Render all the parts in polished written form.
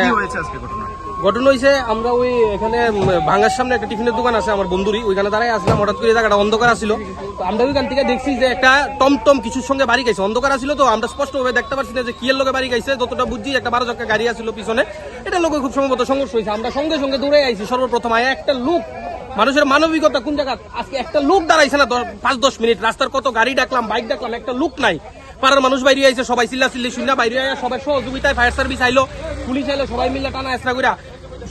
কি হয়েছে আজকে ঘটনা? ঘটনা হয়েছে, আমরা ওই এখানে ভাঙার সামনে একটা টিফিনের দোকান আছে আমার বন্ধুরই, ওইখানে দাঁড়াই আসলাম। হঠাৎ করে জায়গাটা অন্ধকার ছিল, তো আমরা ওইখান থেকে দেখছি যে একটা টমটম কিছুর সঙ্গে বাড়ি গেছে। অন্ধকার ছিল তো আমরা স্পষ্টভাবে দেখতে পাচ্ছি না যে কি এর লোকে বাড়ি গেছে। যতটা বুঝছি একটা 12 চাকা গাড়ি আসছিল পিছনে, এটা লোকে খুব সম্ভবত সংঘর্ষ হয়েছে। আমরা সঙ্গে সঙ্গে দৌড়ে আইছি। সর্বপ্রথম আয় একটা লোক, মানুষের মানবিকতা কোন জায়গা, আজকে একটা লোক দাঁড়াইছে না 5-10 মিনিট। রাস্তার কত গাড়ি ডাকলাম, বাইক ডাকলাম, একটা লোক নাই। পাড়ার মানুষ বাইরে আইছে, সবাই চিল্লাচিল্লি শুনে বাইরে আয়, সবাই সহযোগিতায় ফায়ার সার্ভিস আইলো, পুলিশ আইলো, সবাই মিলে টানা এসরা কইরা।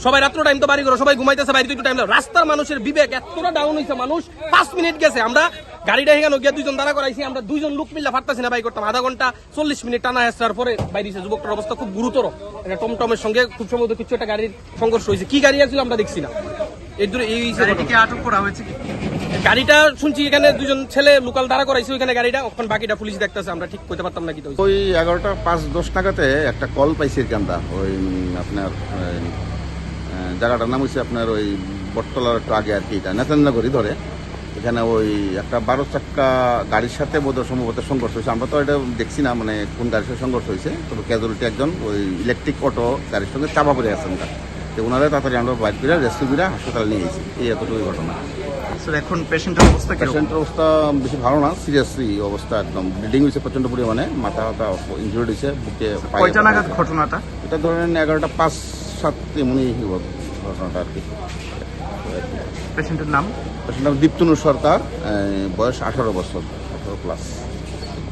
সবাই রাত্র টাইম তো বাড়ি করো, সবাই ঘুমাইতেছে, বাড়িতে একটু টাইম। রাস্তার মানুষের বিবেক এতটা ডাউন হয়েছে, মানুষ 5 মিনিট গেছে। আমরা গাড়িটা হেগানো গিয়ে 2 জন দাঁড়া করাইছি, আমরা 2 জন লোক মিল্লা ফাটতাছি না, বাই করতাম আধা ঘন্টা 40 মিনিট টানা এসরার পরে বাইরেছে। যুবকটার অবস্থা খুব গুরুতর, একটা টমটমের সঙ্গে খুব সম্ভবত কিছু একটা গাড়ির সংঘর্ষ হয়েছে। কি গাড়ি আসছিল আমরা দেখছি না। এই দূরে এই গাড়িটিকে আটক করা হয়েছে কি? গাড়িটা শুনছি এখানে 2 জন ছেলে লোকাল দাঁড়া করাইছে ওইখানে গাড়িটা, ওখানে বাকিটা পুলিশ দেখতেছে, আমরা ঠিক কইতে পারতাম না কি। ওই 11টা 5-10 নাগাদে একটা কল পাইছি আমরা, ওই আপনার জায়গাটার নাম হচ্ছে আপনার ওই বটতলার একটু আগে আর কি, এটা নেতানগরই ধরে। এখানে ওই একটা 12 চাক্কা গাড়ির সাথে বোধহয় সম্ভবত সংঘর্ষ হয়েছে। আমরা তো এটা দেখছি না মানে কোন গাড়ির সাথে সংঘর্ষ হয়েছে, তবে ক্যাজুয়ালিটি একজন ওই ইলেকট্রিক অটো গাড়ির সঙ্গে চাপা পড়ে আছেন। তো ওনারা তাড়াতাড়ি আমরা বাইর করে রেস্কিউ করে হাসপাতালে নিয়ে গেছি। এই এতটুকুই ঘটনা। স্যার এখন পেশেন্টের অবস্থা কি? পেশেন্টের অবস্থা বেশি ভালো না, সিরিয়াসলি অবস্থা, একদম ব্লিডিং হয়েছে প্রচন্ড পরিমাণে, মাথা হাতা ইনজুরিড হয়েছে, বুকে। কয়টা নাগাদ ঘটনাটা? এটা ধরেন 11টা 5-7 এমনই ঘটনাটা আর কি। পেশেন্টের নাম? পেশেন্টের নাম দীপ্তনু সরকার, বয়স 18 বছর, 18+।